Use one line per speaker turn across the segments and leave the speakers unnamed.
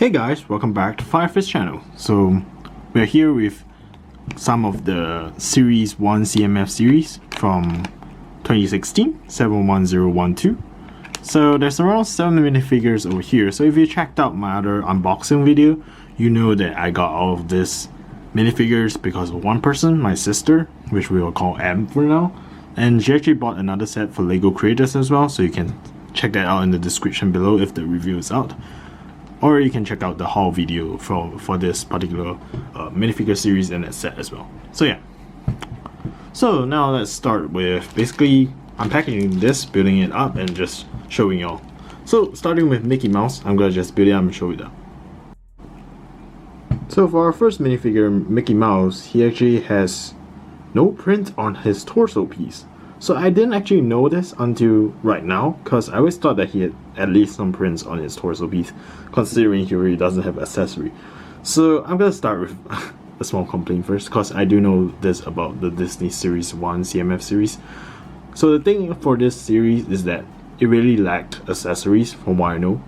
Hey guys, welcome back to Firefish channel. So we're here with some of the Series 1 CMF series from 2016, 71012. So there's around 7 minifigures over here. So if you checked out my other unboxing video, you know that I got all of this minifigures because of one person, my sister, which we will call M for now. And she actually bought another set for LEGO creators as well, so you can check that out in the description below if the review is out. Or you can check out the haul video for this particular minifigure series and that set as well. So yeah. So now let's start with basically unpacking this, building it up, and just showing y'all. So starting with Mickey Mouse, I'm gonna just build it up and show you that. So for our first minifigure, Mickey Mouse, he actually has no print on his torso piece. So I didn't actually know this until right now, because I always thought that he had at least some prints on his torso piece, considering he really doesn't have accessory. So I'm gonna start with a small complaint first, because I do know this about the Disney Series 1 CMF series. So the thing for this series is that it really lacked accessories from what I know.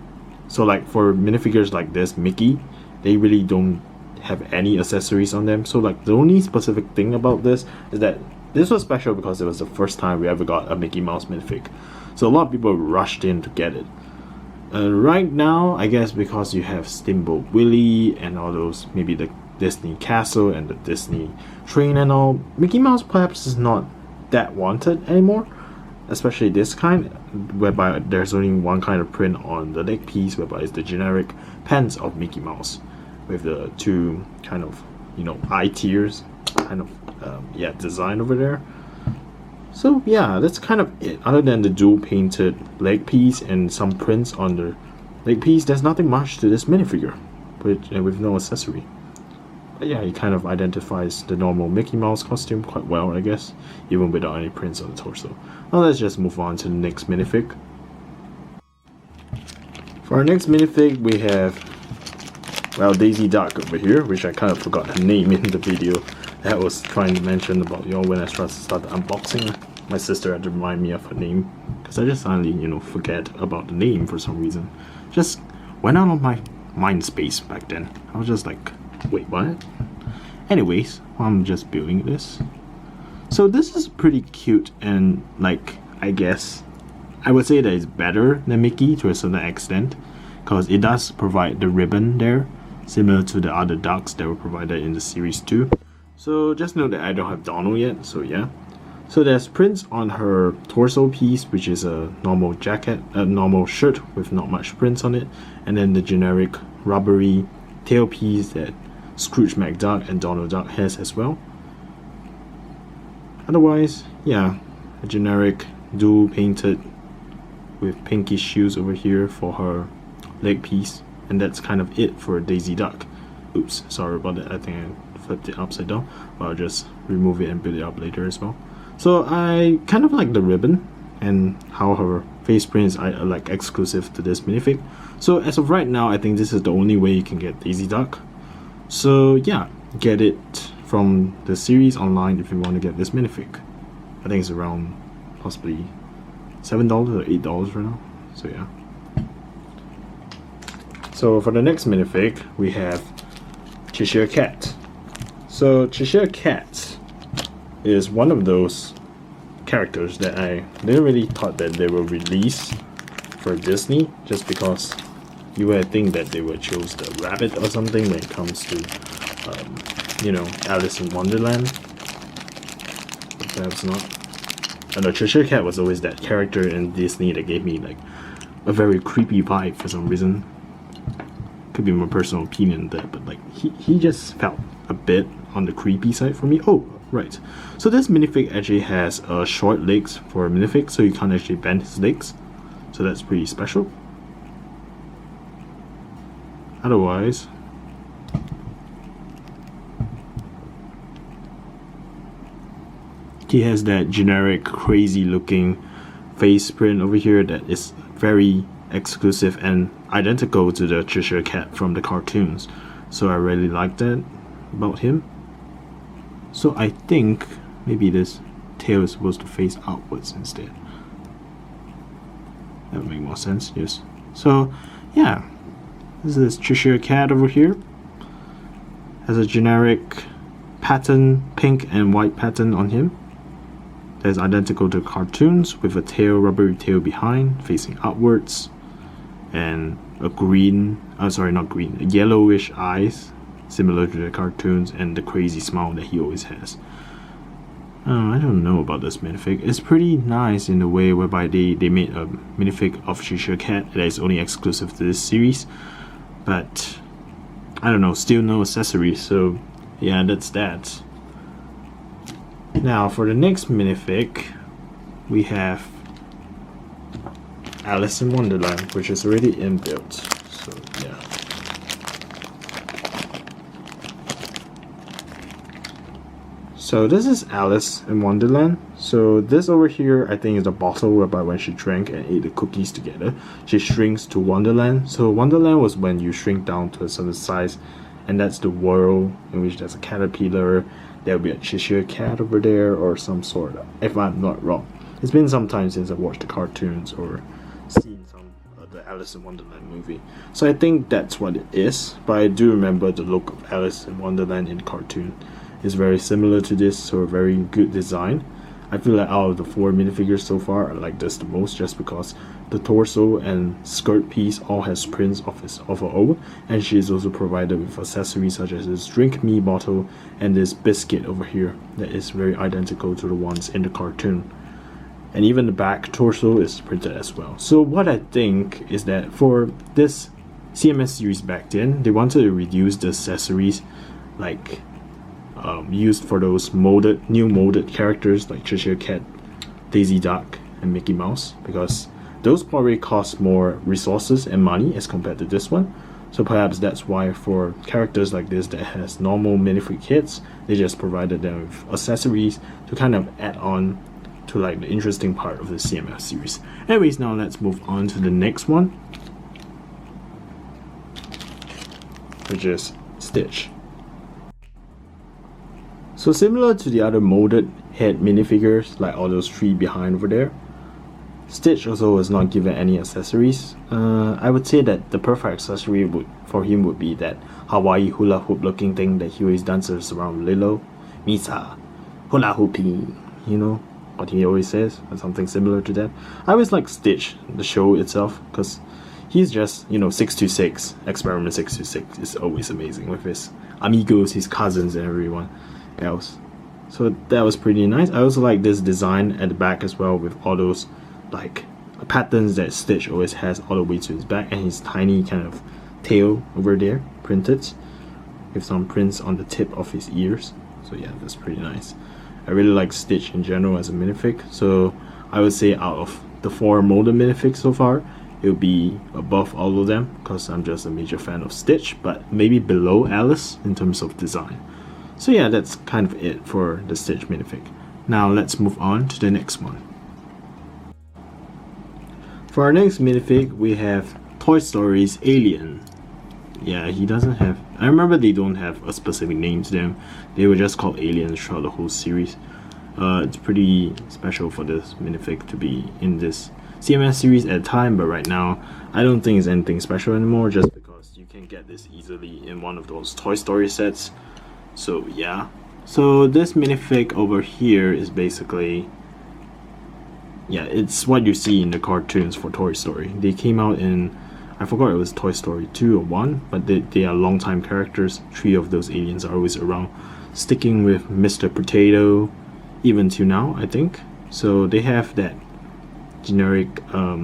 So like for minifigures like this, Mickey, they really don't have any accessories on them. So like the only specific thing about this is that this was special because it was the first time we ever got a Mickey Mouse minifig. So a lot of people rushed in to get it. Right now, I guess because you have Steamboat Willie and all those, maybe the Disney Castle and the Disney train and all, Mickey Mouse perhaps is not that wanted anymore. Especially this kind, whereby there's only one kind of print on the leg piece, whereby it's the generic pants of Mickey Mouse with the two kind of, you know, eye tears kind of design over there. So yeah, that's kind of it. Other than the dual painted leg piece and some prints on the leg piece, there's nothing much to this minifigure with no accessory. But yeah, it kind of identifies the normal Mickey Mouse costume quite well, I guess, even without any prints on the torso. Now let's just move on to the next minifig. For our next minifig, we have, well, Daisy Duck over here, which I kind of forgot her name in the video that I was trying to mention about y'all when I tried to start the unboxing. My sister had to remind me of her name, because I just suddenly, you know, forget about the name for some reason. Just went out of my mind space back then. I was just like, wait, what? Anyways, I'm just building this. So this is pretty cute, and like, I guess I would say that it's better than Mickey to a certain extent, because it does provide the ribbon there, similar to the other ducks that were provided in the series 2. So just know that I don't have Donald yet, so yeah. So there's prints on her torso piece, which is a normal jacket, a normal shirt with not much prints on it, and then the generic rubbery tail piece that Scrooge McDuck and Donald Duck has as well. Otherwise, yeah, a generic dual painted with pinkish shoes over here for her leg piece, and that's kind of it for Daisy Duck. Oops, sorry about that, I think I flipped it upside down, but I'll just remove it and build it up later as well. So I kind of like the ribbon and how her face prints are like exclusive to this minifig. So as of right now, I think this is the only way you can get Daisy Duck. So yeah, get it from the series online if you want to get this minifig. I think it's around possibly $7 or $8 right now, so yeah. So for the next minifig, we have Cheshire Cat. So Cheshire Cat is one of those characters that I didn't really thought that they will release for Disney, just because you would think that they would choose the rabbit or something when it comes to, you know, Alice in Wonderland. But perhaps not. And the Cheshire Cat was always that character in Disney that gave me like a very creepy vibe for some reason. Could be my personal opinion there, but like he just felt a bit on the creepy side for me. Oh, right. So this minifig actually has short legs for a minifig, so you can't actually bend his legs. So that's pretty special. Otherwise, he has that generic crazy looking face print over here that is very exclusive and identical to the Cheshire Cat from the cartoons. So I really like that about him. So I think maybe this tail is supposed to face outwards instead. That would make more sense, yes. So yeah, This is Cheshire Cat over here. Has a generic pattern, pink and white pattern on him. That's identical to cartoons with a tail, rubbery tail behind, facing upwards, and a green, not green, yellowish eyes, similar to the cartoons, and the crazy smile that he always has. I don't know about this minifig. It's pretty nice in the way whereby they made a minifig of Cheshire Cat that is only exclusive to this series, but I don't know, still no accessories, so yeah, that's that. Now for the next minifig, we have Alice in Wonderland, which is already inbuilt, so yeah. So this is Alice in Wonderland. So this over here, I think, is the bottle whereby when she drank and ate the cookies together, she shrinks to Wonderland. So Wonderland was when you shrink down to a certain size, and that's the world in which there's a caterpillar, there'll be a Cheshire Cat over there, or some sort of, if I'm not wrong. It's been some time since I watched the cartoons or seen some of the Alice in Wonderland movie. So I think that's what it is, but I do remember the look of Alice in Wonderland in cartoon is very similar to this, so a very good design. I feel like out of the 4 minifigures so far, I like this the most just because the torso and skirt piece all has prints of her own, and she is also provided with accessories such as this drink me bottle and this biscuit over here that is very identical to the ones in the cartoon. And even the back torso is printed as well. So what I think is that for this CMF series back then, they wanted to reduce the accessories like used for those new molded characters like Cheshire Cat, Daisy Duck, and Mickey Mouse, because those probably cost more resources and money as compared to this one. So perhaps that's why for characters like this that has normal minifig kits, they just provided them with accessories to kind of add on to like the interesting part of the CMF series. Anyways, now let's move on to the next one, which is Stitch. So similar to the other molded head minifigures, like all those 3 behind over there, Stitch also was not given any accessories. I would say that the perfect accessory for him would be that Hawaii hula hoop looking thing that he always dances around Lilo. Misa, hula hooping, you know, what he always says, or something similar to that. I always like Stitch, the show itself, because he's just, 626, Experiment 626 is always amazing with his amigos, his cousins, and everyone else. So that was pretty nice. I also like this design at the back as well, with all those like patterns that Stitch always has all the way to his back, and his tiny kind of tail over there printed with some prints on the tip of his ears. So yeah, that's pretty nice. I really like Stitch in general as a minifig, so I would say out of the 4 molded minifigs so far, it would be above all of them because I'm just a major fan of Stitch, but maybe below Alice in terms of design. So yeah, that's kind of it for the Stitch minifig. Now let's move on to the next one. For our next minifig, we have Toy Story's Alien. Yeah, he doesn't have... I remember they don't have a specific name to them. They were just called aliens throughout the whole series. It's pretty special for this minifig to be in this CMS series at a time, but right now, I don't think it's anything special anymore, just because you can get this easily in one of those Toy Story sets. So yeah, so this minifig over here is basically, yeah, it's what you see in the cartoons for Toy Story. They came out in, I forgot it was Toy Story 2 or 1, but they are long-time characters. 3 of those aliens are always around, sticking with Mr. Potato, even to now, I think. So they have that generic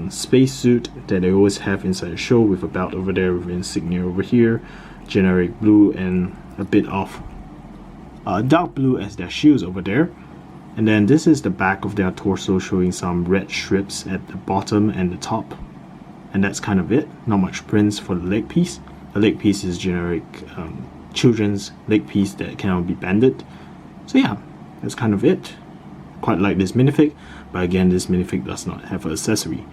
spacesuit that they always have inside the show, with a belt over there, with insignia over here, generic blue and a bit of dark blue as their shoes over there. And then this is the back of their torso, showing some red strips at the bottom and the top. And that's kind of it. Not much prints for the leg piece. The leg piece is generic children's leg piece that cannot be bended. So yeah, that's kind of it. Quite like this minifig, but again, this minifig does not have an accessory.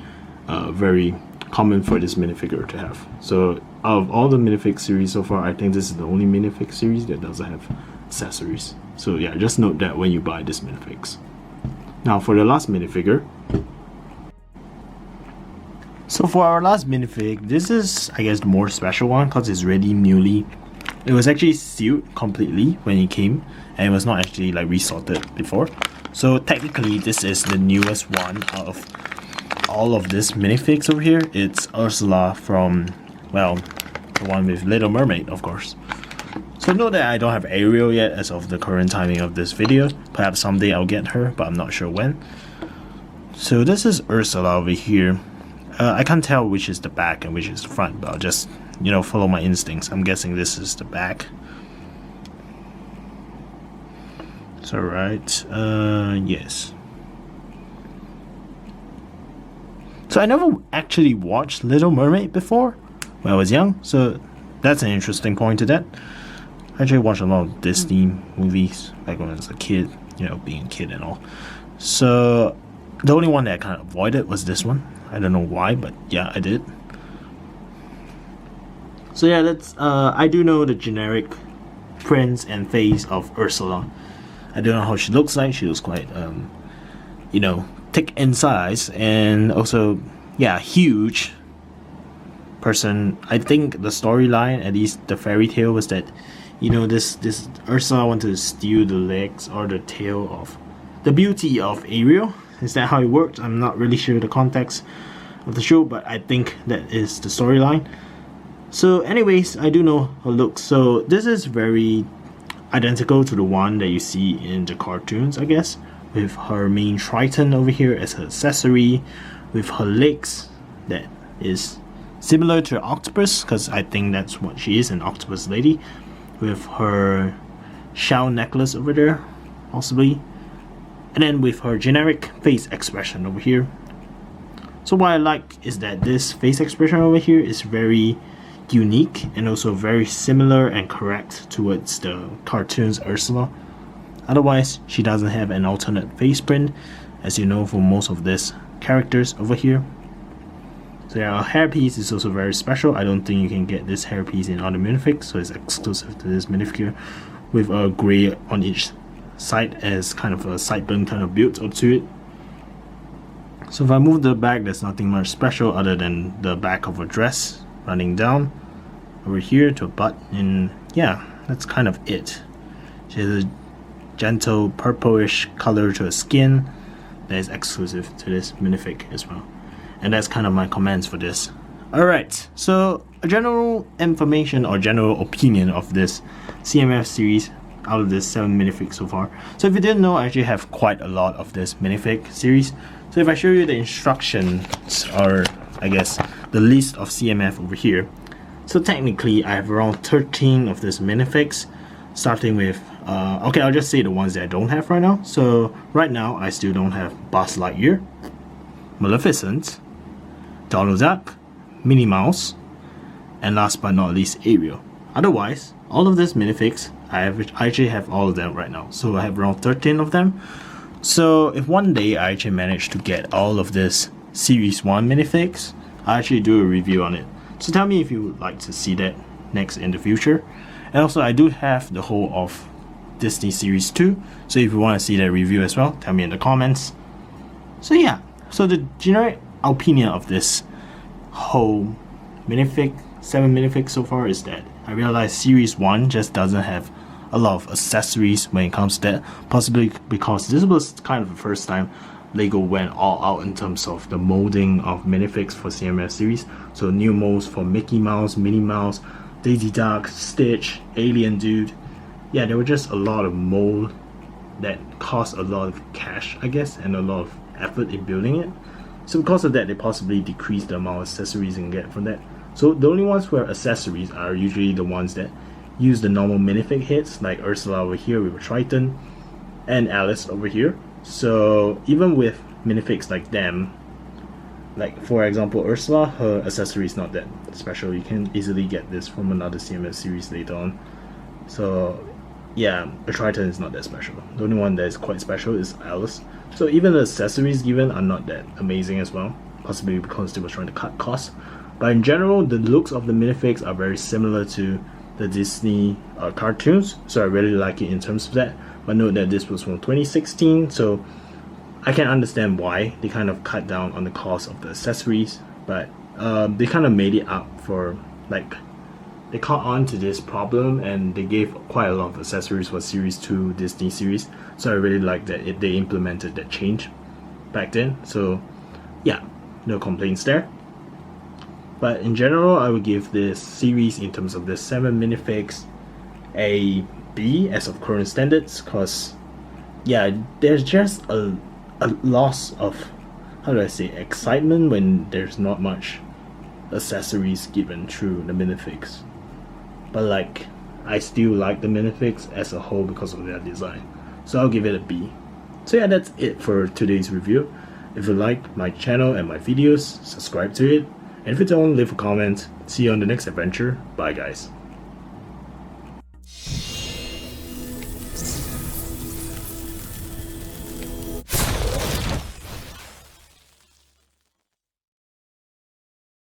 Very common for this minifigure to have. So out of all the minifig series so far, I think this is the only minifig series that doesn't have accessories. So yeah, just note that when you buy this minifigs. Now for the last minifigure. So for our last minifig, this is, I guess, the more special one because it's really newly. It was actually sealed completely when it came, and it was not actually like resorted before. So technically, this is the newest one out of all of this minifigs over here. It's Ursula from, well, the one with Little Mermaid, of course. So note that I don't have Ariel yet as of the current timing of this video. Perhaps someday I'll get her, but I'm not sure when. So this is Ursula over here. I can't tell which is the back and which is the front, but I'll just, you know, follow my instincts. I'm guessing this is the back. It's alright. Yes. So I never actually watched Little Mermaid before when I was young, so that's an interesting point to that. I actually watched a lot of Disney movies back when I was a kid, you know, being a kid and all. So the only one that I kind of avoided was this one. I don't know why, but yeah, I did. So yeah, that's I do know the generic prints and face of Ursula. I don't know how she looks like. She looks quite you know, thick in size, and also, yeah, huge person. I think the storyline, at least the fairy tale, was that, you know, this Ursula wanted to steal the legs or the tail of the beauty of Ariel. Is that how it worked? I'm not really sure the context of the show, but I think that is the storyline. So anyways, I do know her look. So this is very identical to the one that you see in the cartoons, I guess, with her main Triton over here as her accessory, with her legs that is similar to an octopus, because I think that's what she is, an octopus lady, with her shell necklace over there, possibly, and then with her generic face expression over here. So what I like is that this face expression over here is very unique and also very similar and correct towards the cartoon's Ursula. Otherwise, she doesn't have an alternate face print, as you know, for most of these characters over here. So yeah, our hairpiece is also very special. I don't think you can get this hairpiece in other minifigs, so it's exclusive to this minifigure, with a gray on each side as kind of a sideburn kind of build up to it. So if I move the back, there's nothing much special other than the back of a dress running down over here to a butt, and yeah, that's kind of it. She has a gentle purplish color to her skin that is exclusive to this minifig as well. And that's kind of my comments for this. Alright, so a general information or general opinion of this CMF series out of this 7 minifigs so far. So if you didn't know, I actually have quite a lot of this minifig series. So if I show you the instructions, or I guess the list of CMF over here. So technically I have around 13 of these minifigs, starting with okay, I'll just say the ones that I don't have right now. So right now I still don't have Buzz Lightyear, Maleficent, Donald Duck, Minnie Mouse, and last but not least Ariel. Otherwise, all of these minifigs, I actually have all of them right now. So I have around 13 of them. So if one day I actually manage to get all of this Series 1 minifigs, I'll actually do a review on it. So tell me if you would like to see that next in the future. And also I do have the whole of Disney Series 2, so if you want to see that review as well, tell me in the comments. So yeah, so the generic opinion of this whole minifig, 7 minifigs so far, is that I realized Series 1 just doesn't have a lot of accessories when it comes to that, possibly because this was kind of the first time Lego went all out in terms of the molding of minifigs for CMF series. So new molds for Mickey Mouse, Minnie Mouse, Daisy Duck, Stitch, Alien Dude. Yeah, there were just a lot of mold that cost a lot of cash, I guess, and a lot of effort in building it. So because of that, they possibly decreased the amount of accessories you can get from that. So the only ones who have accessories are usually the ones that use the normal minifig hits, like Ursula over here with a Triton, and Alice over here. So even with minifigs like them, like for example Ursula, her accessory is not that special. You can easily get this from another CMF series later on. So yeah, a Triton is not that special. The only one that is quite special is Alice. So even the accessories given are not that amazing as well, possibly because they were trying to cut costs. But in general, the looks of the minifigs are very similar to the Disney cartoons, so I really like it in terms of that. But note that this was from 2016, so I can understand why they kind of cut down on the cost of the accessories. But they kind of made it up for, like, they caught on to this problem and they gave quite a lot of accessories for Series 2 Disney series. So I really like that they implemented that change back then. So yeah, no complaints there. But in general, I would give this series, in terms of the 7 minifigs, a B as of current standards, because yeah, there's just a loss of, how do I say, excitement when there's not much accessories given through the minifigs. But like, I still like the minifigs as a whole because of their design, so I'll give it a B. So yeah, that's it for today's review. If you like my channel and my videos, subscribe to it, and if you don't, leave a comment. See you on the next adventure. Bye guys.